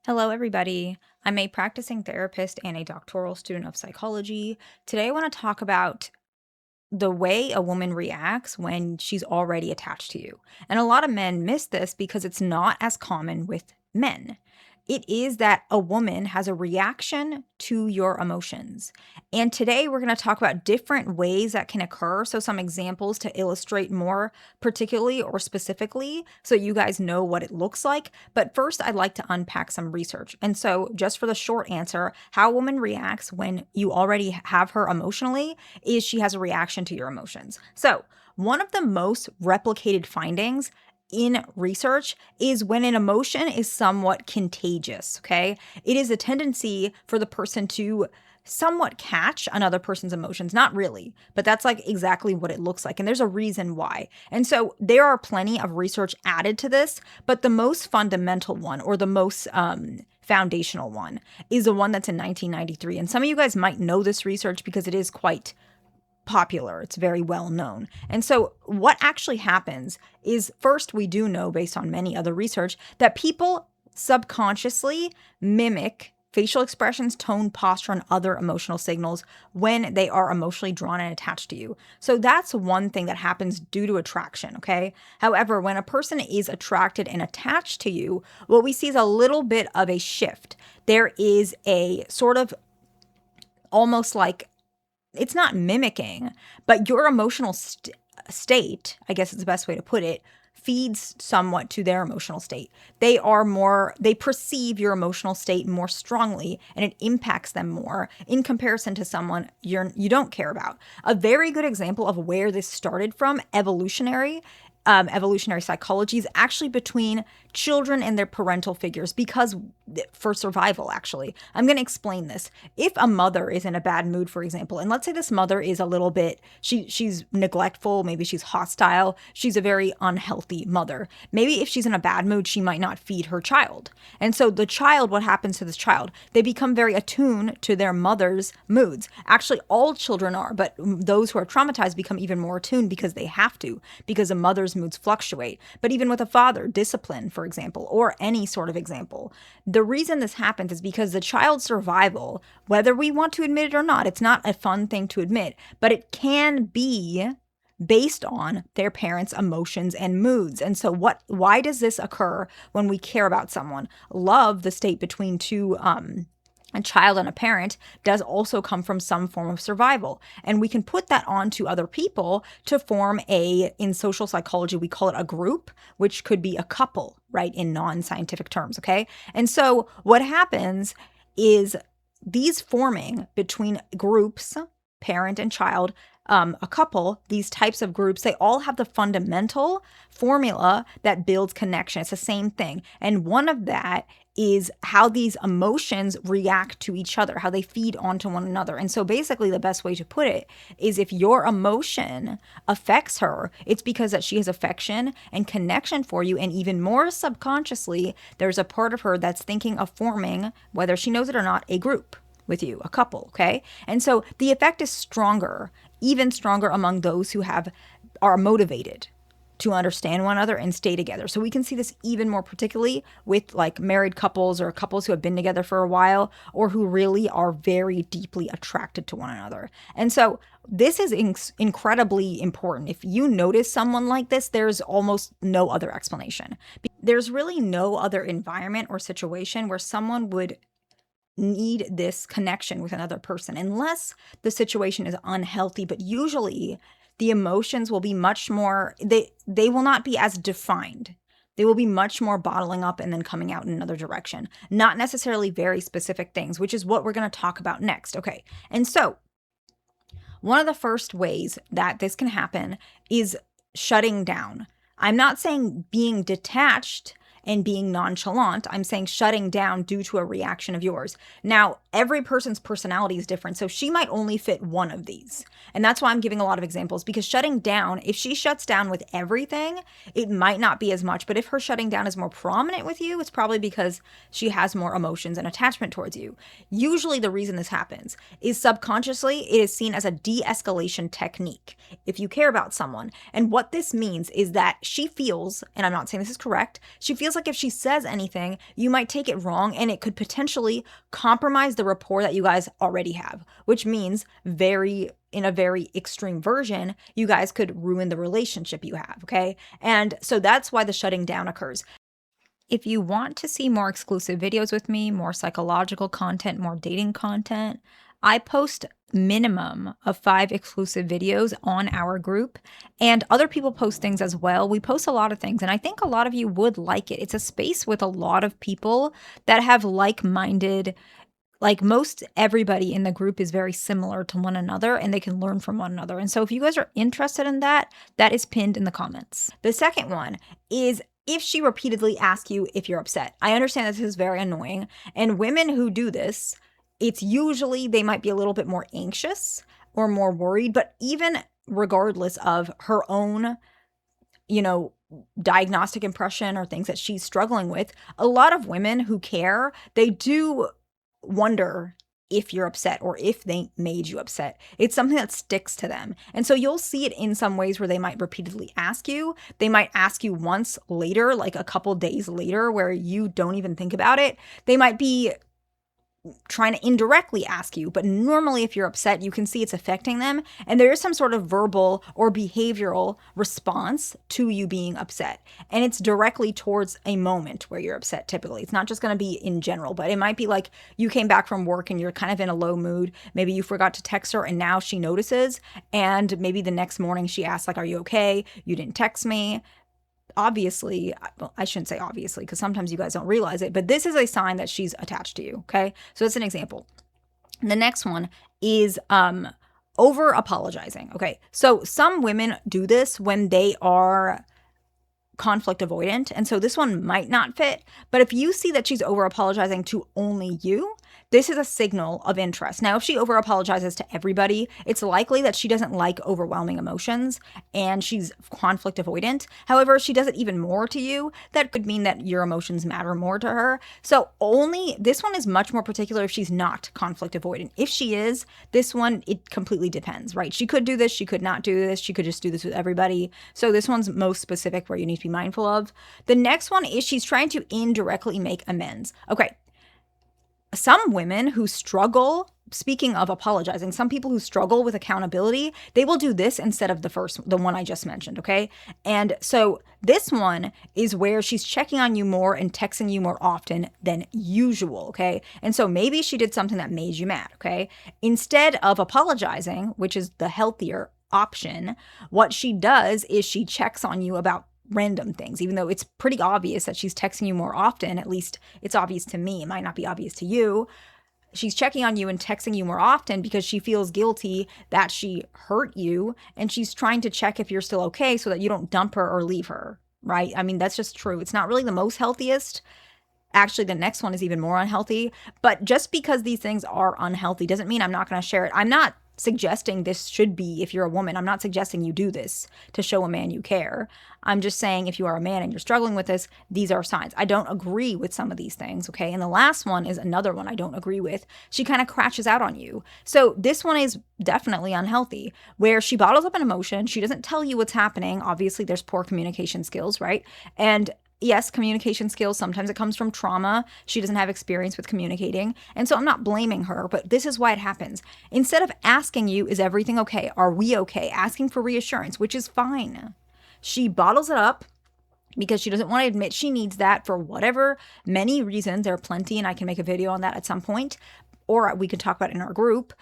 Hello, everybody. I'm a practicing therapist and a doctoral student of psychology. Today, I want to talk about the way a woman reacts when she's already attached to you. And a lot of men miss this because it's not as common with men. It is that a woman has a reaction to your emotions. And today we're going to talk about different ways that can occur. So, some examples to illustrate more particularly or specifically so you guys know what it looks like. But first, I'd like to unpack some research. And so, just for the short answer, how a woman reacts when you already have her emotionally is she has a reaction to your emotions. So, one of the most replicated findings in research is when an emotion is somewhat contagious, okay? It is a tendency for the person to somewhat catch another person's emotions. Not really, but that's like exactly what it looks like. And there's a reason why. And so there are plenty of research added to this, but the most fundamental one or the most foundational one is the one that's in 1993. And some of you guys might know this research because it is quite popular. It's very well known. And so what actually happens is first, we do know based on many other research that people subconsciously mimic facial expressions, tone, posture, and other emotional signals when they are emotionally drawn and attached to you. So that's one thing that happens due to attraction, okay? However, when a person is attracted and attached to you, what we see is a little bit of a shift. There is a sort of almost like it's not mimicking, but your emotional state, I guess is the best way to put it, feeds somewhat to their emotional state. They perceive your emotional state more strongly and it impacts them more in comparison to someone you don't care about. A very good example of where this started from, evolutionary psychology, is actually between children and their parental figures because for survival, actually. I'm going to explain this. If a mother is in a bad mood, for example, and let's say this mother is a little bit, she's neglectful, maybe she's hostile, she's a very unhealthy mother. Maybe if she's in a bad mood, she might not feed her child. And so the child, what happens to this child? They become very attuned to their mother's moods. Actually, all children are, but those who are traumatized become even more attuned because they have to, because a mother's moods fluctuate. But even with a father, discipline, for example, or any sort of example, the reason this happens is because the child's survival, whether we want to admit it or not, it's not a fun thing to admit, but it can be based on their parents' emotions and moods. And so why does this occur when we care about someone? Love, the state between a child and a parent, does also come from some form of survival. And we can put that onto other people to form in social psychology, we call it a group, which could be a couple, right, in non-scientific terms, okay? And so what happens is these forming between groups, parent and child, a couple, these types of groups, they all have the fundamental formula that builds connection. It's the same thing. And one of that is how these emotions react to each other, how they feed onto one another. And so basically the best way to put it is if your emotion affects her, it's because that she has affection and connection for you. And even more subconsciously, there's a part of her that's thinking of forming, whether she knows it or not, a group with you, a couple, okay? And so the effect is stronger, even stronger among those who are motivated to understand one another and stay together. So we can see this even more particularly with like married couples or couples who have been together for a while or who really are very deeply attracted to one another. And so this is incredibly important. If you notice someone like this, there's almost no other explanation. There's really no other environment or situation where someone would need this connection with another person unless the situation is unhealthy. But usually the emotions will be much more, they will not be as defined. They will be much more bottling up and then coming out in another direction, not necessarily very specific things, which is what we're going to talk about next. Okay. And so one of the first ways that this can happen is shutting down. I'm not saying being detached and being nonchalant. I'm saying shutting down due to a reaction of yours. Now, every person's personality is different, so she might only fit one of these. And that's why I'm giving a lot of examples, because shutting down, if she shuts down with everything, it might not be as much. But if her shutting down is more prominent with you, it's probably because she has more emotions and attachment towards you. Usually the reason this happens is subconsciously it is seen as a de-escalation technique if you care about someone. And what this means is that she feels, and I'm not saying this is correct, she feels like if she says anything, you might take it wrong and it could potentially compromise the rapport that you guys already have, which means in a very extreme version, you guys could ruin the relationship you have, okay? And so that's why the shutting down occurs. If you want to see more exclusive videos with me, more psychological content, more dating content, I post minimum of 5 exclusive videos on our group, and other people post things as well. We post a lot of things, and I think a lot of you would like it. It's a space with a lot of people that have like-minded, like most everybody in the group is very similar to one another and they can learn from one another. And so if you guys are interested in that, that is pinned in the comments. The second one is if she repeatedly asks you if you're upset. I understand this is very annoying. And women who do this, it's usually they might be a little bit more anxious or more worried, but even regardless of her own, diagnostic impression or things that she's struggling with, a lot of women who care, they do wonder if you're upset or if they made you upset. It's something that sticks to them. And so you'll see it in some ways where they might repeatedly ask you. They might ask you once later, like a couple days later, where you don't even think about it. They might be trying to indirectly ask you, but normally if you're upset, you can see it's affecting them. And there is some sort of verbal or behavioral response to you being upset. And it's directly towards a moment where you're upset typically. It's not just going to be in general, but it might be like you came back from work and you're kind of in a low mood. Maybe you forgot to text her and now she notices. And maybe the next morning she asks like, are you okay? You didn't text me. Obviously, well, I shouldn't say obviously because sometimes you guys don't realize it, but this is a sign that she's attached to you, okay? So it's an example. The next one is over apologizing, okay? So some women do this when they are conflict avoidant, and so this one might not fit, but if you see that she's over apologizing to only you, this is a signal of interest. Now, if she over apologizes to everybody, it's likely that she doesn't like overwhelming emotions and she's conflict avoidant. However, if she does it even more to you, that could mean that your emotions matter more to her. So this one is much more particular if she's not conflict avoidant. If she is, this one, it completely depends, right? She could do this, she could not do this, she could just do this with everybody. So this one's most specific where you need to be mindful of. The next one is she's trying to indirectly make amends. Okay. Some women who struggle, speaking of apologizing, some people who struggle with accountability, they will do this instead of the one I just mentioned, okay? And so this one is where she's checking on you more and texting you more often than usual, okay? And so maybe she did something that made you mad, okay? Instead of apologizing, which is the healthier option, what she does is she checks on you about random things, even though it's pretty obvious that she's texting you more often. At least it's obvious to me. It might not be obvious to you. She's checking on you and texting you more often because she feels guilty that she hurt you, and she's trying to check if you're still okay so that you don't dump her or leave her, right? I mean, that's just true. It's not really the most healthiest. Actually, the next one is even more unhealthy. But just because these things are unhealthy doesn't mean I'm not going to share it. I'm not suggesting this should be, if you're a woman, I'm not suggesting you do this to show a man you care. I'm just saying if you are a man and you're struggling with this, these are signs. I don't agree with some of these things, okay? And the last one is another one I don't agree with. She kind of crashes out on you. So this one is definitely unhealthy, where she bottles up an emotion. She doesn't tell you what's happening. Obviously, there's poor communication skills, right? And yes, communication skills, sometimes it comes from trauma. She doesn't have experience with communicating. And so I'm not blaming her, but this is why it happens. Instead of asking you, is everything okay? Are we okay? Asking for reassurance, which is fine. She bottles it up because she doesn't want to admit she needs that for whatever many reasons. There are plenty, and I can make a video on that at some point, or we could talk about it in our group.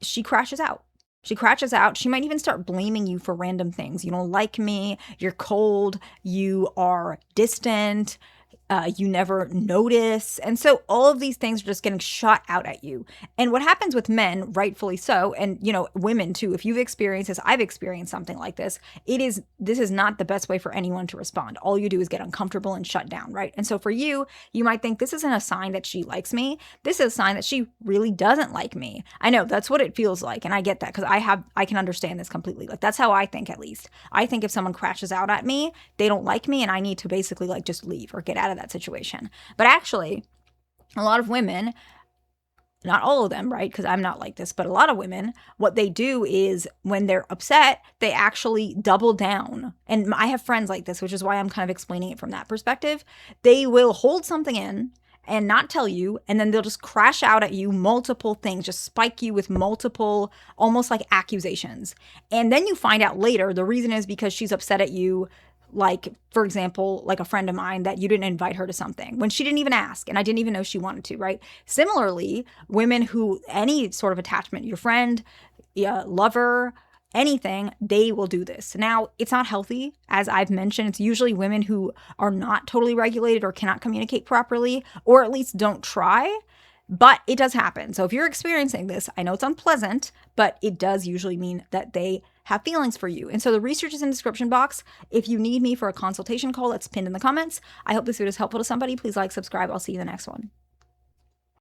She crashes out. She crashes out. She might even start blaming you for random things. You don't like me. You're cold. You are distant. You never notice. And so all of these things are just getting shot out at you. And what happens with men, rightfully so, and women too, if you've experienced this, I've experienced something like this, this is not the best way for anyone to respond. All you do is get uncomfortable and shut down, right? And so for you, you might think this isn't a sign that she likes me. This is a sign that she really doesn't like me. I know that's what it feels like. And I get that because I can understand this completely. Like that's how I think, at least. I think if someone crashes out at me, they don't like me and I need to basically just leave or get out of that situation. But actually, a lot of women, not all of them, right? Because I'm not like this, but a lot of women, what they do is when they're upset, they actually double down. And I have friends like this, which is why I'm kind of explaining it from that perspective. They will hold something in and not tell you, and then they'll just crash out at you multiple things, just spike you with multiple, almost like accusations. And then you find out later the reason is because she's upset at you. Like, for example, like a friend of mine that you didn't invite her to something when she didn't even ask and I didn't even know she wanted to, right? Similarly, women who, any sort of attachment, your friend, lover, anything, they will do this. Now, it's not healthy. As I've mentioned, it's usually women who are not totally regulated or cannot communicate properly, or at least don't try. But it does happen. So if you're experiencing this, I know it's unpleasant, but it does usually mean that they have feelings for you. And so the research is in the description box. If you need me for a consultation call, it's pinned in the comments. I hope this video is helpful to somebody. Please like, subscribe. I'll see you in the next one.